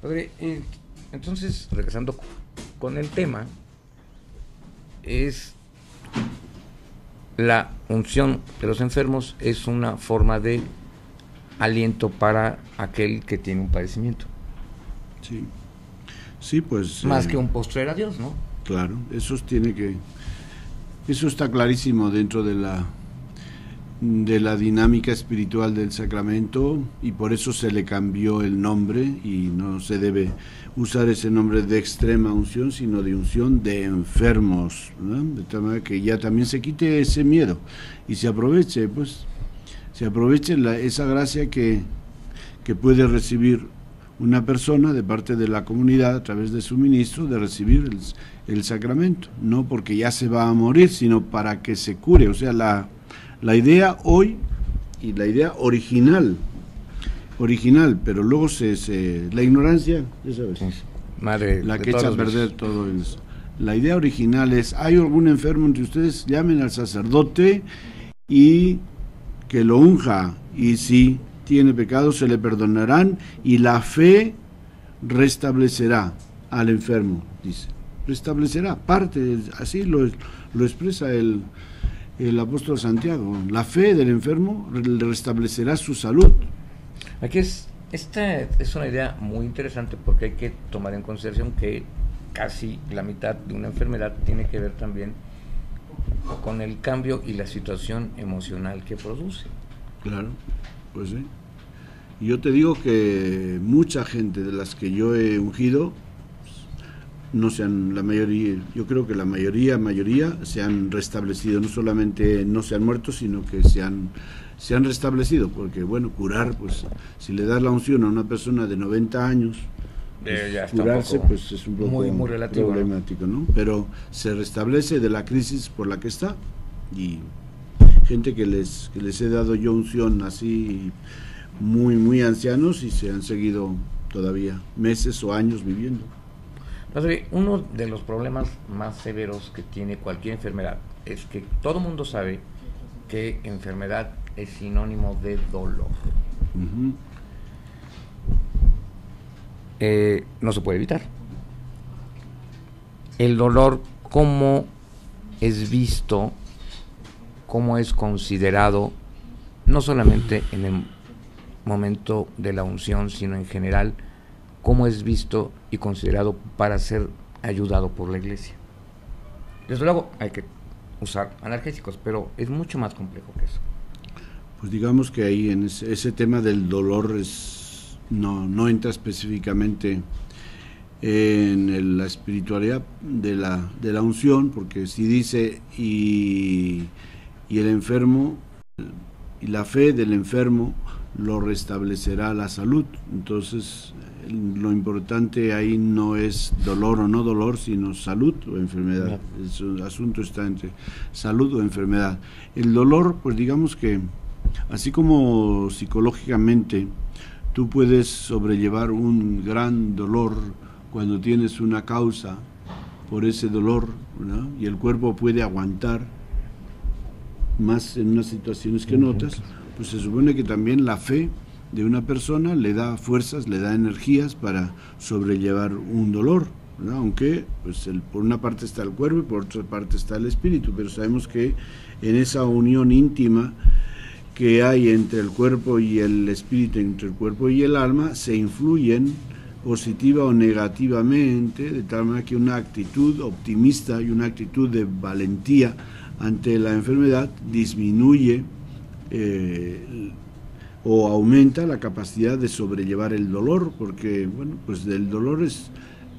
Padre, entonces, regresando con el tema, es la unción de los enfermos es una forma de aliento para aquel que tiene un padecimiento. Sí, sí, pues... Más que un postrer a Dios, ¿no? Claro, eso está clarísimo dentro de la dinámica espiritual del sacramento, y por eso se le cambió el nombre, y no se debe usar ese nombre de extrema unción, sino de unción de enfermos, ¿no? De tal manera que ya también se quite ese miedo y se aproveche, esa gracia que puede recibir una persona de parte de la comunidad a través de su ministro, de recibir el sacramento, no porque ya se va a morir, sino para que se cure. O sea, la idea hoy, y la idea original, pero luego la ignorancia, ya sabes, madre, la que echa a perder todo eso. La idea original es: hay algún enfermo entre ustedes, llamen al sacerdote y que lo unja, y si tiene pecado se le perdonarán, y la fe restablecerá al enfermo, dice. Restablecerá, así lo expresa el apóstol Santiago. La fe del enfermo le restablecerá su salud. Aquí esta es una idea muy interesante, porque hay que tomar en consideración que casi la mitad de una enfermedad tiene que ver también con el cambio y la situación emocional que produce. Claro, pues sí. Y yo te digo que mucha gente de las que yo he ungido, la mayoría, yo creo que la mayoría se han restablecido, no solamente no se han muerto, sino que se han restablecido, porque bueno, curar, pues si le das la unción a una persona de 90 años, pues, curarse pues es un poco muy relativo, problemático, ¿no? Pero se restablece de la crisis por la que está, y gente que les he dado yo unción así muy ancianos, y se han seguido todavía meses o años viviendo. Padre, uno de los problemas más severos que tiene cualquier enfermedad es que todo el mundo sabe que enfermedad es sinónimo de dolor. Uh-huh. No se puede evitar. El dolor, ¿cómo es visto, cómo es considerado, no solamente en el momento de la unción, sino en general, cómo es visto y considerado para ser ayudado por la Iglesia? Desde luego hay que usar analgésicos, pero es mucho más complejo que eso. Pues digamos que ahí en ese tema del dolor no entra específicamente en la espiritualidad de la unción, porque si dice y el enfermo, y la fe del enfermo lo restablecerá la salud. Entonces lo importante ahí no es dolor o no dolor, sino salud o enfermedad. El asunto está entre salud o enfermedad. El dolor, pues digamos que así como psicológicamente tú puedes sobrellevar un gran dolor cuando tienes una causa por ese dolor, ¿no? Y el cuerpo puede aguantar más en unas situaciones que en otras, pues se supone que también la fe de una persona le da fuerzas, le da energías para sobrellevar un dolor, ¿no? Aunque pues por una parte está el cuerpo y por otra parte está el espíritu, pero sabemos que en esa unión íntima que hay entre el cuerpo y el espíritu, entre el cuerpo y el alma, se influyen positiva o negativamente, de tal manera que una actitud optimista y una actitud de valentía ante la enfermedad disminuye o aumenta la capacidad de sobrellevar el dolor, porque bueno, pues el dolor es,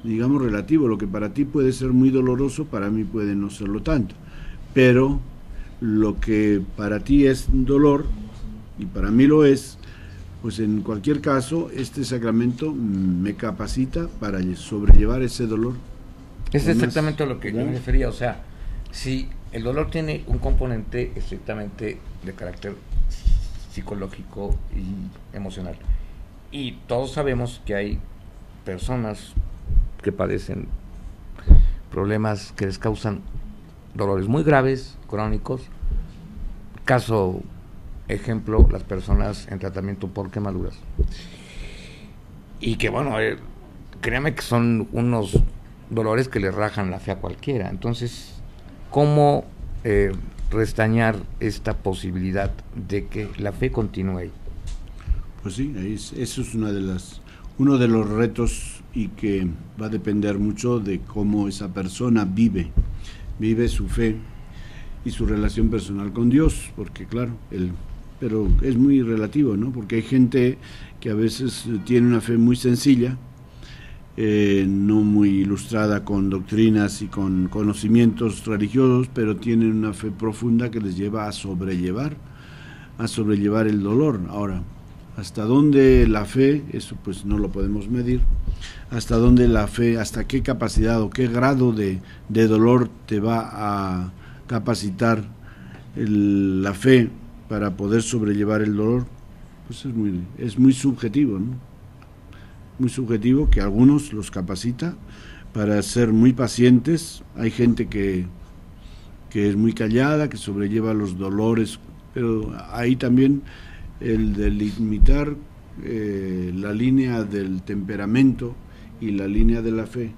digamos, relativo. Lo que para ti puede ser muy doloroso, para mí puede no serlo tanto, pero lo que para ti es dolor y para mí lo es, pues en cualquier caso este sacramento me capacita para sobrellevar ese dolor. Es exactamente a lo que yo me refería. O sea, si el dolor tiene un componente estrictamente de carácter psicológico y emocional, y todos sabemos que hay personas que padecen problemas que les causan dolores muy graves, crónicos, caso ejemplo, las personas en tratamiento por quemaduras, y que bueno, créame que son unos dolores que le rajan la fe a cualquiera. Entonces, ¿cómo restañar esta posibilidad de que la fe continúe ahí? Pues sí, eso es uno de los retos, y que va a depender mucho de cómo esa persona vive su fe y su relación personal con Dios, porque claro, pero es muy relativo, ¿no? Porque hay gente que a veces tiene una fe muy sencilla, no muy ilustrada con doctrinas y con conocimientos religiosos, pero tienen una fe profunda que les lleva a sobrellevar el dolor. Ahora, hasta dónde la fe, eso pues no lo podemos medir, hasta dónde la fe, hasta qué capacidad o qué grado de dolor te va a capacitar la fe para poder sobrellevar el dolor, pues es muy subjetivo, ¿no? Muy subjetivo, que a algunos los capacita para ser muy pacientes. Hay gente que es muy callada, que sobrelleva los dolores, pero ahí también el delimitar la línea del temperamento y la línea de la fe,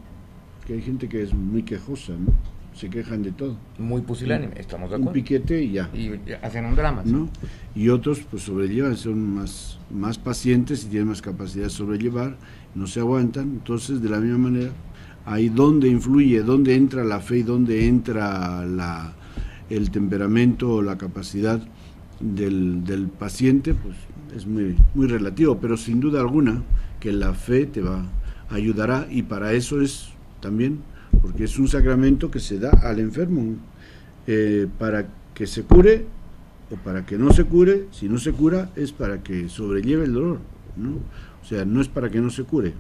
que hay gente que es muy quejosa, ¿no? Se quejan de todo. Muy pusilánime, estamos de acuerdo. Un piquete y ya. Y hacen un drama, ¿no? Y otros pues sobrellevan, son más pacientes y tienen más capacidad de sobrellevar, no se aguantan. Entonces, de la misma manera, ahí donde influye, donde entra la fe y donde entra el temperamento o la capacidad del paciente, pues es muy relativo, pero sin duda alguna que la fe te ayudará, y para eso es también, porque es un sacramento que se da al enfermo, para que se cure o para que no se cure. Si no se cura es para que sobrelleve el dolor, ¿no? O sea, no es para que no se cure,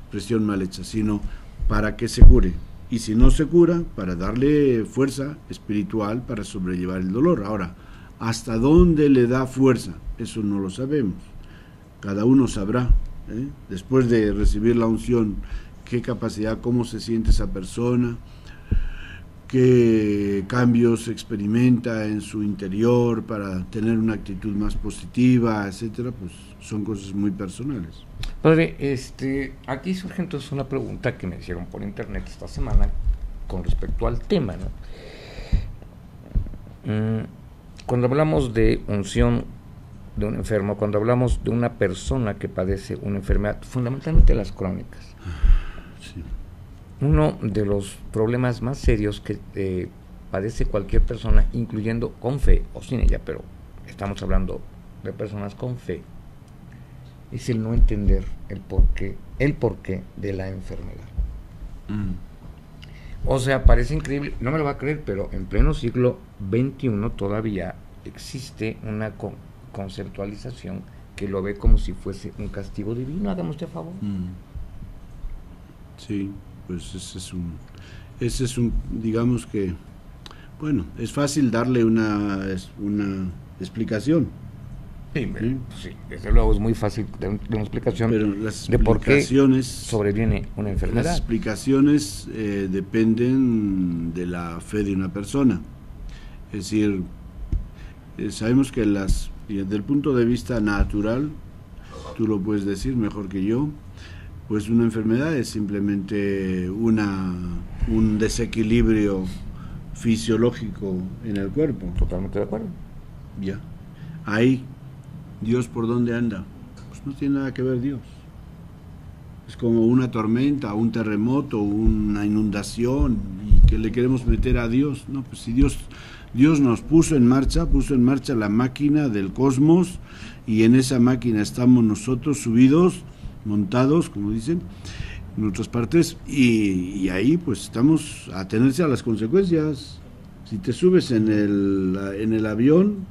expresión mal hecha, sino para que se cure. Y si no se cura, para darle fuerza espiritual para sobrellevar el dolor. Ahora, ¿hasta dónde le da fuerza? Eso no lo sabemos. Cada uno sabrá, después de recibir la unción, qué capacidad, cómo se siente esa persona, qué cambios experimenta en su interior para tener una actitud más positiva, etcétera. Pues son cosas muy personales. Padre, aquí surge entonces una pregunta que me hicieron por internet esta semana con respecto al tema, ¿no? Cuando hablamos de unción de un enfermo, cuando hablamos de una persona que padece una enfermedad, fundamentalmente las crónicas, sí, uno de los problemas más serios que padece cualquier persona, incluyendo con fe o sin ella, pero estamos hablando de personas con fe, es el no entender el porqué de la enfermedad. O sea, parece increíble, no me lo va a creer, pero en pleno siglo XXI todavía existe una conceptualización que lo ve como si fuese un castigo divino. Hágame usted favor. Sí, pues ese es un, digamos que, bueno, es fácil darle una explicación. Sí, desde luego es muy fácil de una explicación, pero las de por qué sobreviene una enfermedad. Las explicaciones dependen de la fe de una persona. Es decir, sabemos que desde el punto de vista natural, tú lo puedes decir mejor que yo, pues una enfermedad es simplemente un desequilibrio fisiológico en el cuerpo. Totalmente de acuerdo. Ya. Ahí, ¿Dios por dónde anda? Pues no tiene nada que ver Dios. Es como una tormenta, un terremoto, una inundación, y que le queremos meter a Dios. No, pues si Dios nos puso en marcha la máquina del cosmos, y en esa máquina estamos nosotros subidos, montados, como dicen, en otras partes, y ahí pues estamos a tenerse a las consecuencias. Si te subes en el avión,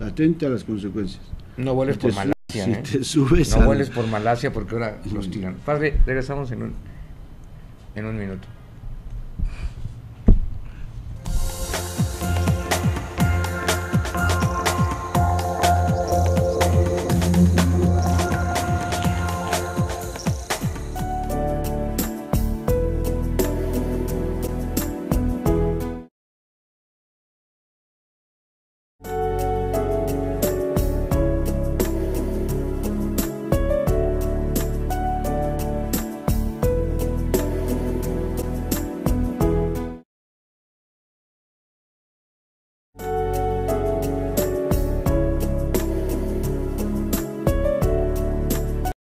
atente a las consecuencias. No vueles por Malasia, si te subes no vueles por Malasia, porque ahora los tiran. Padre, regresamos en un minuto.